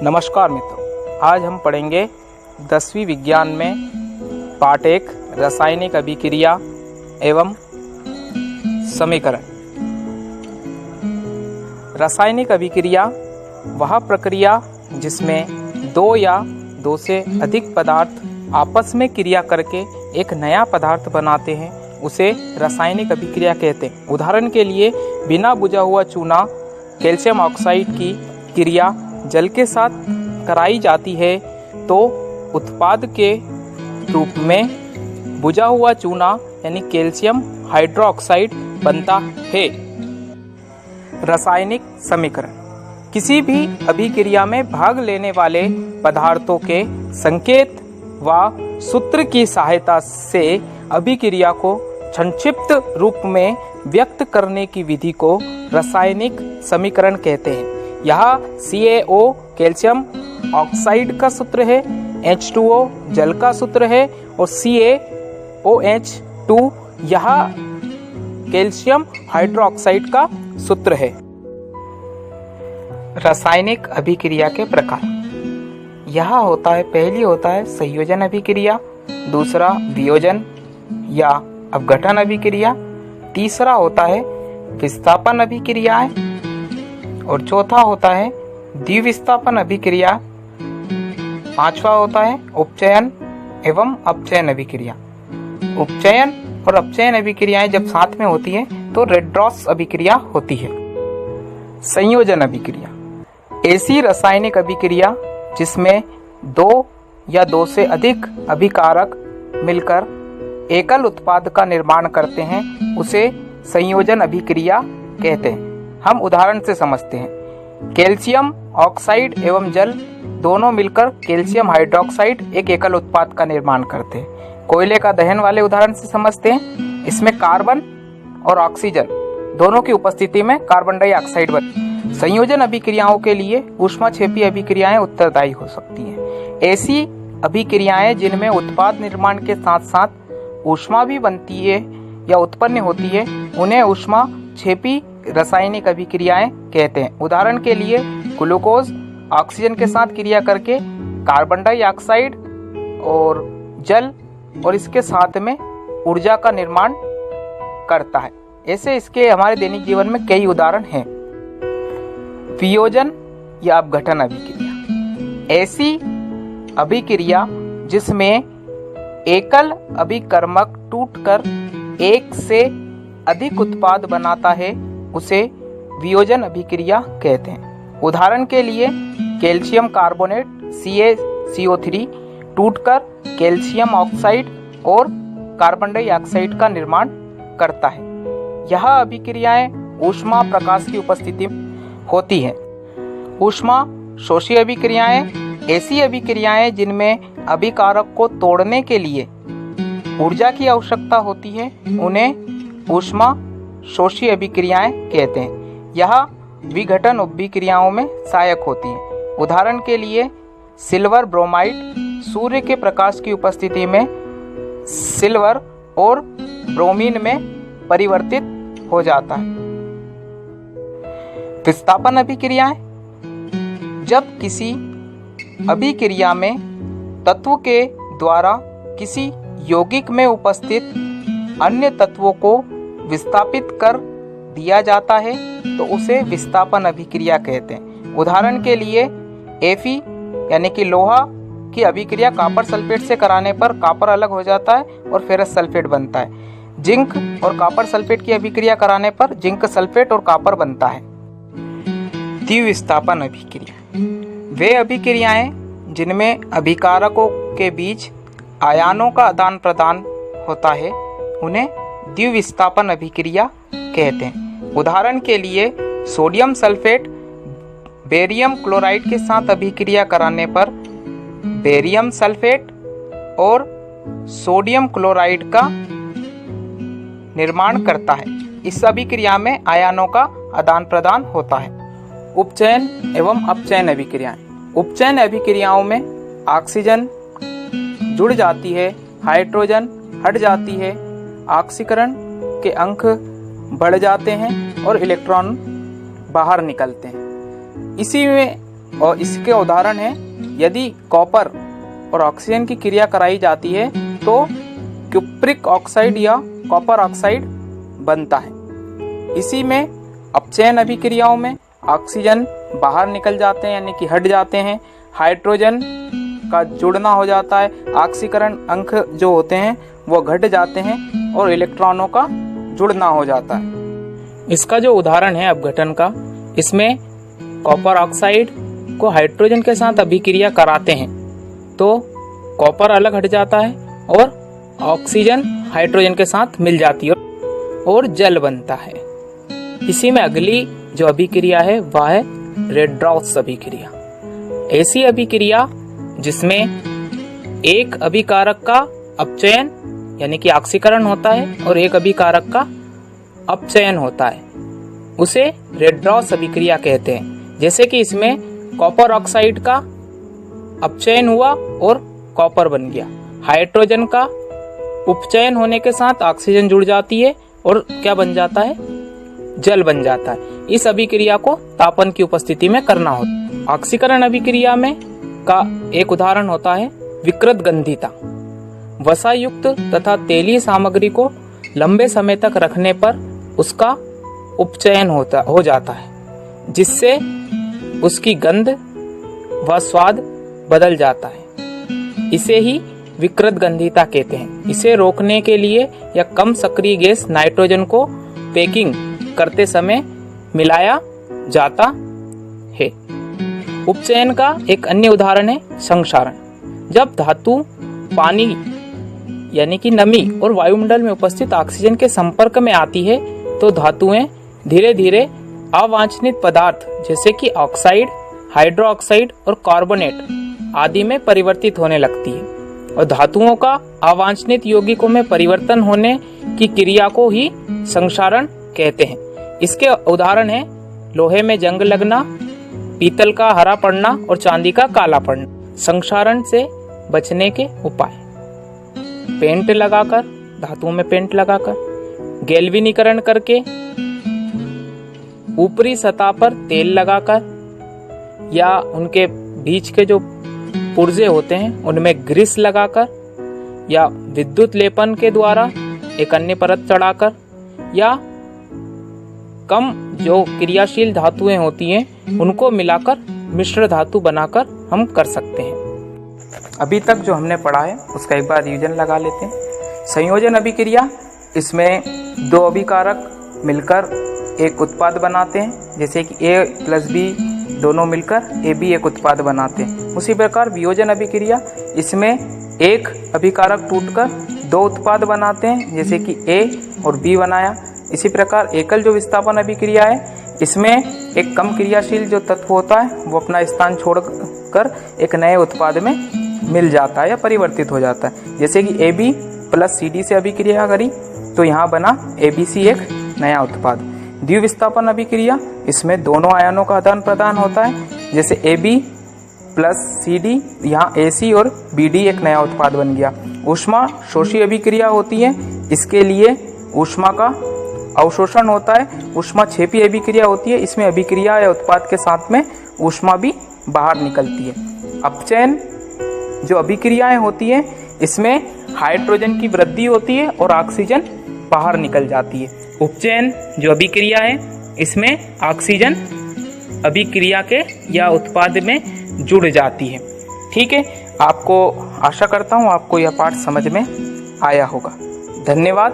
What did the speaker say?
नमस्कार मित्रों, आज हम पढ़ेंगे 10वीं विज्ञान में पाठ 1 रासायनिक अभिक्रिया एवं समीकरण। रासायनिक अभिक्रिया वह प्रक्रिया जिसमें दो या दो से अधिक पदार्थ आपस में क्रिया करके एक नया पदार्थ बनाते हैं, उसे रासायनिक अभिक्रिया कहते हैं। उदाहरण के लिए बिना बुझा हुआ चूना कैल्शियम ऑक्साइड की क्रिया जल के साथ कराई जाती है तो उत्पाद के रूप में बुझा हुआ चूना यानी कैल्शियम हाइड्रोक्साइड बनता है। रासायनिक समीकरण किसी भी अभिक्रिया में भाग लेने वाले पदार्थों के संकेत व सूत्र की सहायता से अभिक्रिया को संक्षिप्त रूप में व्यक्त करने की विधि को रासायनिक समीकरण कहते हैं। यहाँ CaO कैल्शियम ऑक्साइड का सूत्र है, H2O जल का सूत्र है और CaOH2 यहाँ कैल्शियम हाइड्रोक्साइड का सूत्र है। रासायनिक अभिक्रिया के प्रकार यहाँ होता है, पहली होता है संयोजन अभिक्रिया, दूसरा वियोजन या अपघटन अभिक्रिया, तीसरा होता है विस्थापन अभिक्रियाएं और चौथा होता है द्विविस्थापन अभिक्रिया, पांचवा होता है उपचयन एवं अपचयन अभिक्रिया। उपचयन और अपचयन अभिक्रियाएं जब साथ में होती है तो रेडॉक्स अभिक्रिया होती है। संयोजन अभिक्रिया ऐसी रासायनिक अभिक्रिया जिसमें दो या दो से अधिक अभिकारक मिलकर एकल उत्पाद का निर्माण करते हैं, उसे संयोजन अभिक्रिया कहते हैं। हम उदाहरण से समझते हैं। कैल्शियम ऑक्साइड एवं जल दोनों मिलकर कैल्शियम हाइड्रोक्साइड एक एकल उत्पाद का निर्माण करते हैं। कोयले का दहन वाले उदाहरण से समझते हैं। इसमें कार्बन और ऑक्सीजन दोनों की उपस्थिति में कार्बन डाइऑक्साइड बनती है। संयोजन अभिक्रियाओं के लिए ऊष्माक्षेपी अभिक्रियाएं उत्तरदायी हो सकती हैं। ऐसी अभिक्रियाएं जिनमें उत्पाद निर्माण के साथ साथ ऊष्मा भी बनती है या उत्पन्न होती है, उन्हें ऊष्माक्षेपी रासायनिक अभिक्रियाएं कहते हैं। उदाहरण के लिए ग्लूकोज ऑक्सीजन के साथ क्रिया करके कार्बन डाइऑक्साइड और जल और इसके साथ में ऊर्जा का निर्माण करता है। ऐसे इसके हमारे दैनिक जीवन में कई उदाहरण हैं। वियोजन या अपघटन अभिक्रिया ऐसी अभिक्रिया जिसमें एकल अभिकर्मक टूटकर एक से अधिक उत्पाद बनाता है, उसे वियोजन अभिक्रिया कहते हैं। उदाहरण के लिए कैल्शियम कार्बोनेट CaCO3 टूटकर कैल्शियम ऑक्साइड और कार्बन डाइऑक्साइड का निर्माण करता है। यह अभिक्रियाएं ऊष्मा प्रकाश की उपस्थिति में होती हैं। ऊष्मा शोषी अभिक्रियाएं ऐसी अभिक्रियाएं जिनमें अभिकारक को तोड़ने के लिए ऊर्जा की आवश्यकता होती है, उन्हें ऊष्मा शोषी अभिक्रियाएं कहते हैं। यह विघटन अभिक्रियाओं में सहायक होती हैं। उदाहरण के लिए सिल्वर ब्रोमाइड सूर्य के प्रकाश की उपस्थिति में सिल्वर और ब्रोमीन में परिवर्तित हो जाता है। विस्थापन अभिक्रियाएं जब किसी अभिक्रिया में तत्व के द्वारा किसी यौगिक में उपस्थित अन्य तत्वों को विस्थापित कर दिया जाता है तो उसे विस्थापन अभिक्रिया कहते हैं। उदाहरण के लिए Fe यानी कि लोहा की अभिक्रिया कॉपर सल्फेट से कराने पर कॉपर अलग हो जाता है और फेरस सल्फेट बनता है। जिंक और कॉपर सल्फेट की अभिक्रिया कराने पर जिंक सल्फेट और कॉपर बनता है। द्विविस्थापन अभिक्रिया वे अभिक्रियाएं जिनमें अभिकारकों के बीच आयनों का आदान प्रदान होता है, उन्हें द्विविस्थापन अभिक्रिया कहते हैं। उदाहरण के लिए सोडियम सल्फेट बेरियम क्लोराइड के साथ अभिक्रिया कराने पर बेरियम सल्फेट और सोडियम क्लोराइड का निर्माण करता है। इस अभिक्रिया में आयनों का आदान प्रदान होता है। उपचयन एवं अपचयन अभिक्रियाएं उपचयन अभिक्रियाओं में ऑक्सीजन जुड़ जाती है, हाइड्रोजन हट जाती है, ऑक्सीकरण के अंक बढ़ जाते हैं और इलेक्ट्रॉन बाहर निकलते हैं। इसी में और इसके उदाहरण हैं, यदि कॉपर और ऑक्सीजन की क्रिया कराई जाती है तो क्यूप्रिक ऑक्साइड या कॉपर ऑक्साइड बनता है। इसी में अपचयन अभिक्रियाओं में ऑक्सीजन बाहर निकल जाते हैं यानी कि हट जाते हैं, हाइड्रोजन का जुड़ना हो जाता है, ऑक्सीकरण अंक जो होते हैं वो घट जाते हैं और इलेक्ट्रॉनों का जुड़ना हो जाता है। इसका जो उदाहरण है अपघटन का, इसमें कॉपर ऑक्साइड को हाइड्रोजन के साथ अभिक्रिया कराते हैं तो कॉपर अलग हट जाता है और ऑक्सीजन हाइड्रोजन के साथ मिल जाती है और जल बनता है। इसी में अगली जो अभिक्रिया है वह है रेड्रॉस अभिक्रिया। ऐसी अभिक्रिया जिसमें एक अभिकारक का अपचयन यानी कि ऑक्सीकरण होता है और एक अभिकारक का अपचयन होता है, उसे रेड्रॉस अभिक्रिया कहते हैं। जैसे कि इसमें कॉपर ऑक्साइड का अपचयन हुआ और कॉपर बन गया, हाइड्रोजन का उपचयन होने के साथ ऑक्सीजन जुड़ जाती है और क्या बन जाता है, जल बन जाता है। इस अभिक्रिया को तापन की उपस्थिति में करना होता है। ऑक्सीकरण अभिक्रिया में का एक उदाहरण होता है विकृत गंधिता। वसा युक्त तथा तेलीय सामग्री को लंबे समय तक रखने पर उसका उपचयन हो जाता है, जिससे उसकी गंध व स्वाद बदल जाता है। इसे ही विकृत गंधिता कहते हैं। इसे रोकने के लिए या कम सक्रिय गैस नाइट्रोजन को पैकिंग करते समय मिलाया जाता है। उपचयन का एक अन्य उदाहरण है संक्षारण। जब धातु पानी यानी कि नमी और वायुमंडल में उपस्थित ऑक्सीजन के संपर्क में आती है तो धातुएं धीरे धीरे अवांछनित पदार्थ जैसे कि ऑक्साइड, हाइड्रो ऑक्साइड और कार्बोनेट आदि में परिवर्तित होने लगती है और धातुओं का अवांछनित यौगिकों में परिवर्तन होने की क्रिया को ही संक्षारण कहते हैं। इसके उदाहरण है लोहे में जंग लगना, पीतल का हरा पड़ना और चांदी का काला पड़ना। संक्षारण से बचने के उपाय: पेंट लगाकर, धातुओं में पेंट लगाकर, गैल्वेनीकरण करके, ऊपरी सतह पर तेल लगाकर या उनके बीच के जो पुर्जे होते हैं उनमें ग्रीस लगाकर या विद्युत लेपन के द्वारा एक अन्य परत चढ़ाकर या कम जो क्रियाशील धातुएं होती हैं उनको मिलाकर मिश्र धातु बनाकर हम कर सकते हैं। अभी तक जो हमने पढ़ा है उसका एक बार रिवीजन लगा लेते हैं। संयोजन अभिक्रिया, इसमें दो अभिकारक मिलकर एक उत्पाद बनाते हैं, जैसे कि A प्लस B दोनों मिलकर AB एक उत्पाद बनाते हैं। उसी प्रकार वियोजन अभिक्रिया, इसमें एक अभिकारक टूटकर दो उत्पाद बनाते हैं, जैसे कि A और B बनाया। इसी प्रकार एकल जो विस्थापन अभिक्रिया है, इसमें एक कम क्रियाशील जो तत्व होता है वो अपना स्थान छोड़कर एक नए उत्पाद में मिल जाता है या परिवर्तित हो जाता है। जैसे कि AB प्लस CD से अभिक्रिया करी तो यहाँ बना ABC एक नया उत्पाद। द्विविस्थापन अभिक्रिया, इसमें दोनों आयनों का आदान प्रदान होता है, जैसे AB प्लस CD, यहाँ AC और BD एक नया उत्पाद बन गया। ऊष्मा शोषी अभिक्रिया होती है, इसके लिए ऊष्मा का अवशोषण होता है। ऊष्मा क्षेपी अभिक्रिया होती है, इसमें अभिक्रिया या उत्पाद के साथ में ऊष्मा भी बाहर निकलती है। अपचयन जो अभिक्रियाएं होती है, इसमें हाइड्रोजन की वृद्धि होती है और ऑक्सीजन बाहर निकल जाती है। उपचयन जो अभिक्रिया है, इसमें ऑक्सीजन अभिक्रिया के या उत्पाद में जुड़ जाती है। ठीक है, आपको आशा करता हूँ आपको यह पाठ समझ में आया होगा। धन्यवाद।